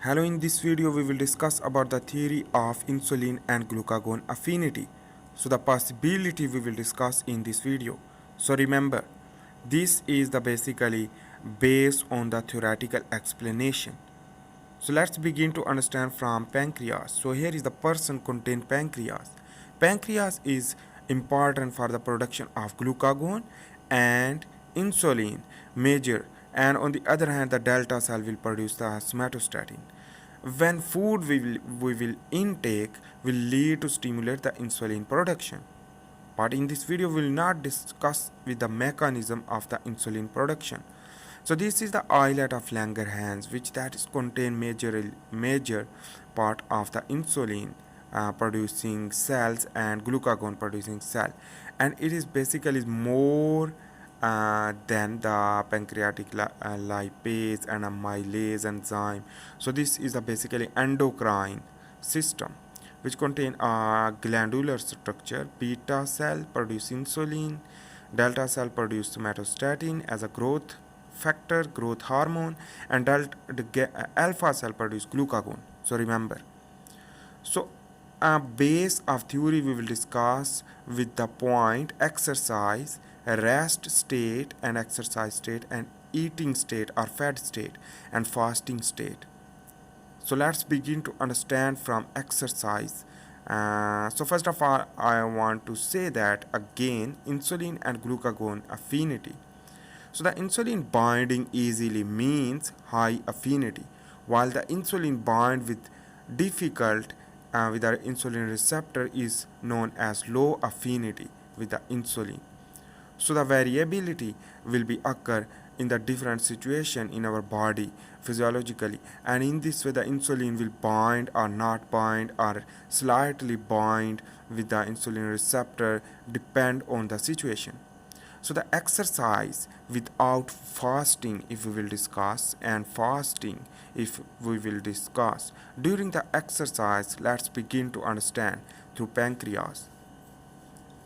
Hello, in this video we will discuss about the theory of insulin and glucagon affinity. So the possibility we will discuss in this video. So remember, this is the basically based on the theoretical explanation. So let's begin to understand from pancreas. So here is the person contain pancreas. Pancreas is important for the production of glucagon and insulin major, and on the other hand the delta cell will produce the somatostatin. When food we will intake will lead to stimulate the insulin production. But in this video we will not discuss with the mechanism of the insulin production. So this is the islet of Langerhans, which that is contain major part of the insulin producing cells and glucagon producing cell, and it is basically more than the pancreatic lipase and amylase enzyme. So this is a basically endocrine system which contain a glandular structure. Beta cell produce insulin, delta cell produce somatostatin as a growth factor, growth hormone, and alpha cell produce glucagon. So remember, so a base of theory we will discuss with the point exercise, rest state and exercise state, and eating state or fed state and fasting state. So let's begin to understand from exercise. So first of all, I want to say that again insulin and glucagon affinity. So the insulin binding easily means high affinity, while the insulin bind with difficult with our insulin receptor is known as low affinity with the insulin. So the variability will be occur in the different situation in our body physiologically, and in this way the insulin will bind or not bind or slightly bind with the insulin receptor depend on the situation. So the exercise without fasting if we will discuss, and fasting if we will discuss. During the exercise, let's begin to understand through pancreas.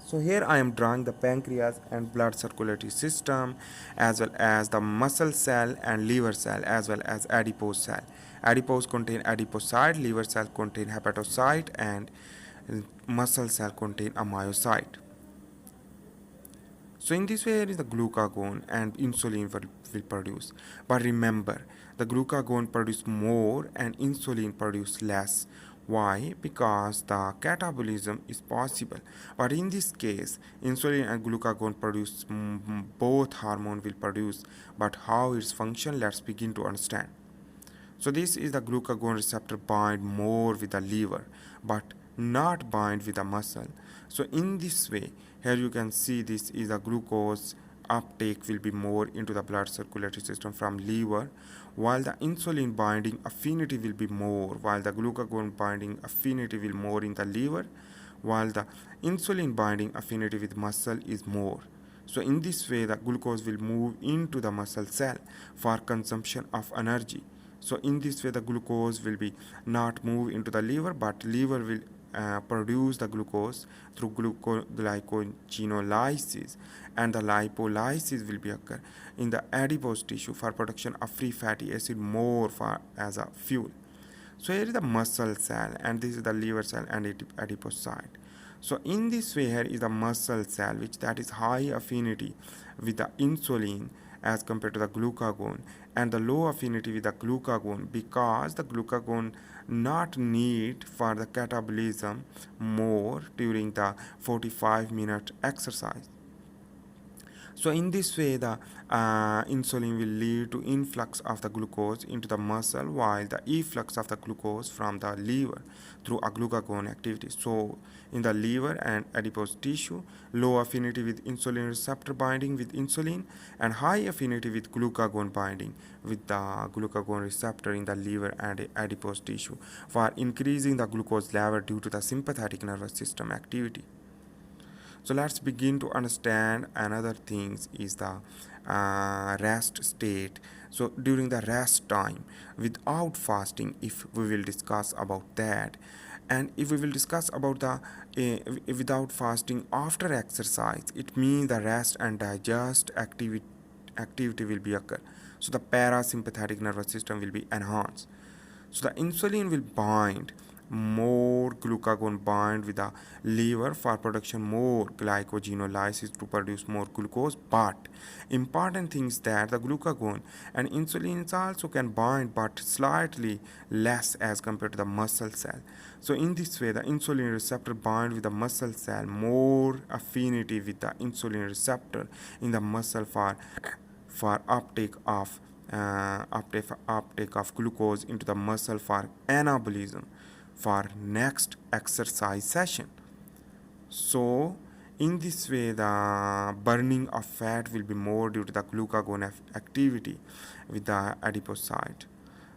So here I am drawing the pancreas and blood circulatory system, as well as the muscle cell and liver cell, as well as adipose cell. Adipose contain adipocyte, liver cell contain hepatocyte, and muscle cell contain a myocyte. So in this way, here is the glucagon and insulin will produce. But remember, the glucagon produce more and insulin produce less. Why? Because the catabolism is possible. But in this case, insulin and glucagon produce both hormone will produce. But how its function? Let's begin to understand. So this is the glucagon receptor bind more with the liver, but not bind with the muscle. So in this way, here you can see this is the glucose uptake will be more into the blood circulatory system from liver, while the insulin binding affinity will be more, while the glucagon binding affinity will more in the liver, while the insulin binding affinity with muscle is more. So in this way the glucose will move into the muscle cell for consumption of energy. So in this way the glucose will be not move into the liver, but liver will produce the glucose through glycogenolysis, and the lipolysis will be occur in the adipose tissue for production of free fatty acid more for as a fuel. So here is the muscle cell, and this is the liver cell and adipocyte. So in this way, here is the muscle cell, which that is high affinity with the insulin as compared to the glucagon, and the low affinity with the glucagon, because the glucagon not need for the catabolism more during the 45-minute exercise. So in this way the insulin will lead to influx of the glucose into the muscle, while the efflux of the glucose from the liver through a glucagon activity. So in the liver and adipose tissue, low affinity with insulin receptor binding with insulin, and high affinity with glucagon binding with the glucagon receptor in the liver and adipose tissue for increasing the glucose level due to the sympathetic nervous system activity. So let's begin to understand another things is the rest state. So during the rest time without fasting, if we will discuss about that, and if we will discuss about the without fasting after exercise, it means the rest and digest activity will be occur. So the parasympathetic nervous system will be enhanced. So the insulin will bind more glucagon bind with the liver for production more glycogenolysis to produce more glucose. But important thing is that the glucagon and insulin also can bind but slightly less as compared to the muscle cell. So in this way the insulin receptor bind with the muscle cell more affinity with the insulin receptor in the muscle for uptake of glucose into the muscle for anabolism for next exercise session. So in this way the burning of fat will be more due to the glucagon activity with the adipocyte.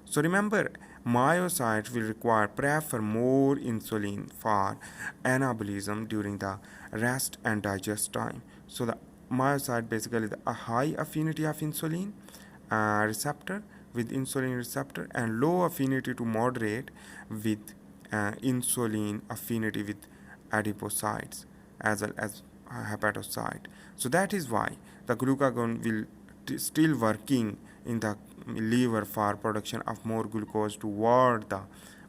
So remember, myocytes will prefer more insulin for anabolism during the rest and digest time. So the myocyte basically a high affinity of insulin receptor with insulin receptor and low affinity to moderate with insulin affinity with adipocytes as well as hepatocyte. So that is why the glucagon will still working in the liver for production of more glucose toward the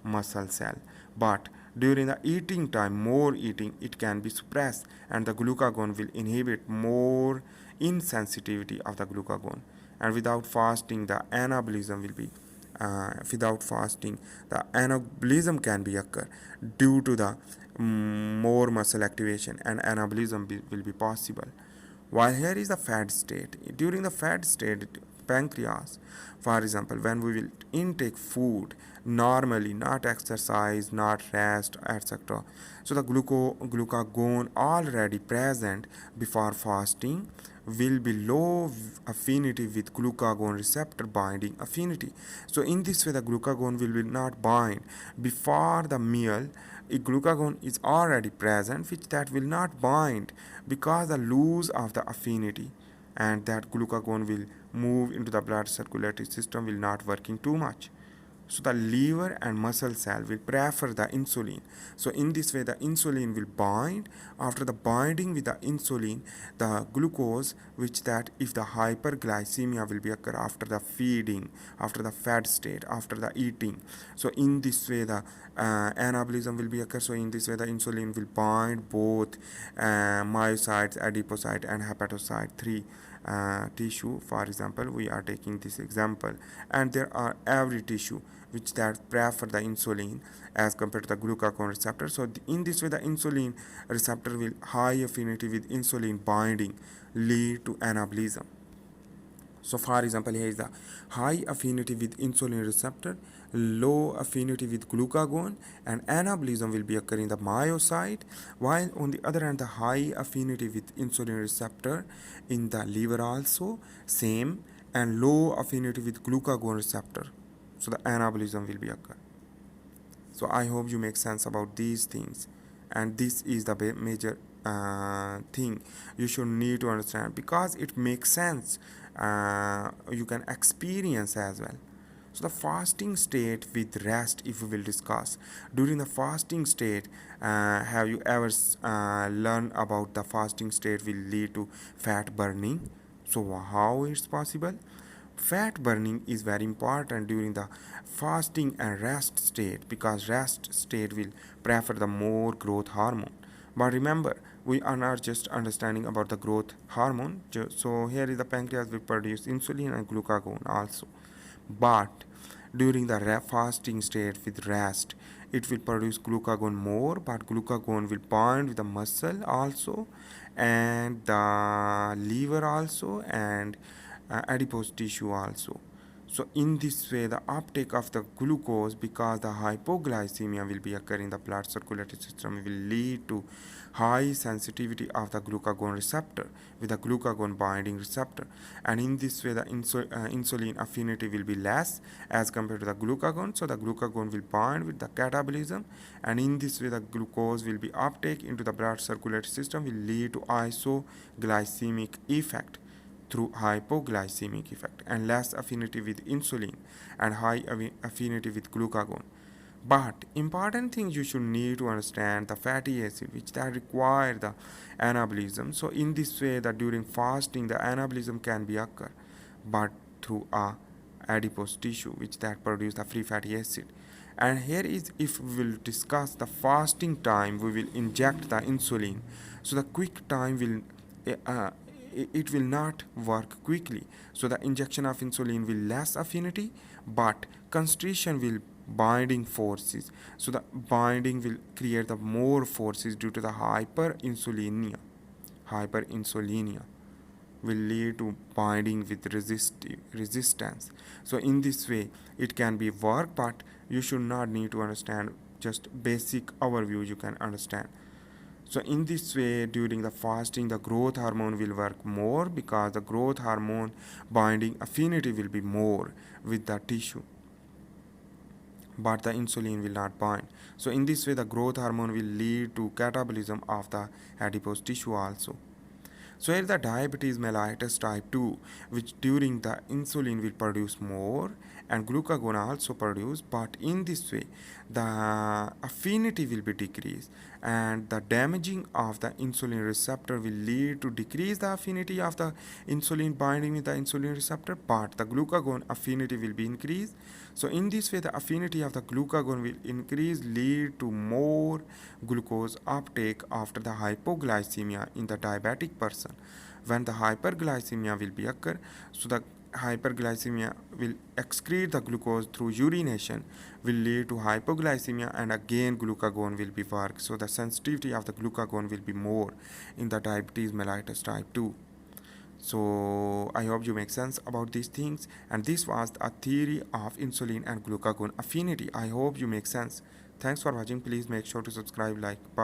muscle cell, but during the eating time more eating it can be suppressed and the glucagon will inhibit more insensitivity of the glucagon, and without fasting the anabolism will be without fasting the anabolism can be occur due to the more muscle activation and anabolism will be possible. While here is the fat state. During the fat state, pancreas, for example, when we will intake food normally, not exercise, not rest, etc. So the glucagon already present before fasting will be low affinity with glucagon receptor binding affinity. So in this way the glucagon will be not bind before the meal. A glucagon is already present which that will not bind because the loss of the affinity, and that glucagon will move into the blood circulatory system will not working too much. So the liver and muscle cell will prefer the insulin. So in this way the insulin will bind. After the binding with the insulin the glucose, which that if the hyperglycemia will be occur after the feeding, after the fat state, after the eating. So in this way the anabolism will be occur. So in this way the insulin will bind both myocytes, adipocyte and hepatocyte 3 tissue. For example, we are taking this example, and there are every tissue which that prefer the insulin as compared to the glucagon receptor. So in this way the insulin receptor will high affinity with insulin binding lead to anabolism. So for example, here is the high affinity with insulin receptor, low affinity with glucagon, and anabolism will be occurring in the myocyte, while on the other hand the high affinity with insulin receptor in the liver also same, and low affinity with glucagon receptor. So the anabolism will be occur. So I hope you make sense about these things, and this is the major thing you should need to understand because it makes sense. You can experience as well. So the fasting state with rest, if we will discuss during the fasting state, have you ever learned about the fasting state will lead to fat burning? So how it's possible? Fat burning is very important during the fasting and rest state because rest state will prefer the more growth hormone. But remember, we are not just understanding about the growth hormone. So here is the pancreas will produce insulin and glucagon also. But during the fasting state with rest, it will produce glucagon more, but glucagon will bind with the muscle also, and the liver also, and adipose tissue also. So in this way the uptake of the glucose, because the hypoglycemia will be occurring in the blood circulatory system, will lead to high sensitivity of the glucagon receptor with the glucagon binding receptor, and in this way the insulin affinity will be less as compared to the glucagon. So the glucagon will bind with the catabolism, and in this way the glucose will be uptake into the blood circulatory system will lead to isoglycemic effect through hypoglycemic effect, and less affinity with insulin and high affinity with glucagon. But important things you should need to understand the fatty acid which that require the anabolism. So in this way that during fasting the anabolism can be occur, but through a adipose tissue which that produce the free fatty acid. And here is, if we will discuss the fasting time, we will inject the insulin. So the quick time will uh, it will not work quickly. So the injection of insulin will less affinity, but constriction will binding forces. So the binding will create the more forces due to the hyperinsulinemia will lead to binding with resistance. So in this way it can be work, but you should not need to understand, just basic overview you can understand. So in this way, during the fasting, the growth hormone will work more, because the growth hormone binding affinity will be more with the tissue, but the insulin will not bind. So in this way, the growth hormone will lead to catabolism of the adipose tissue also. So here the diabetes mellitus type 2, which during the insulin will produce more and glucagon also produce, but in this way the affinity will be decreased, and the damaging of the insulin receptor will lead to decrease the affinity of the insulin binding with the insulin receptor, but the glucagon affinity will be increased. So in this way the affinity of the glucagon will increase, lead to more glucose uptake after the hypoglycemia in the diabetic person. When the hyperglycemia will be occur, so the hyperglycemia will excrete the glucose through urination, will lead to hypoglycemia, and again glucagon will be work. So the sensitivity of the glucagon will be more in the diabetes mellitus type 2. So I hope you make sense about these things, and this was a theory of insulin and glucagon affinity. I hope you make sense. Thanks for watching. Please make sure to subscribe, like. Bye.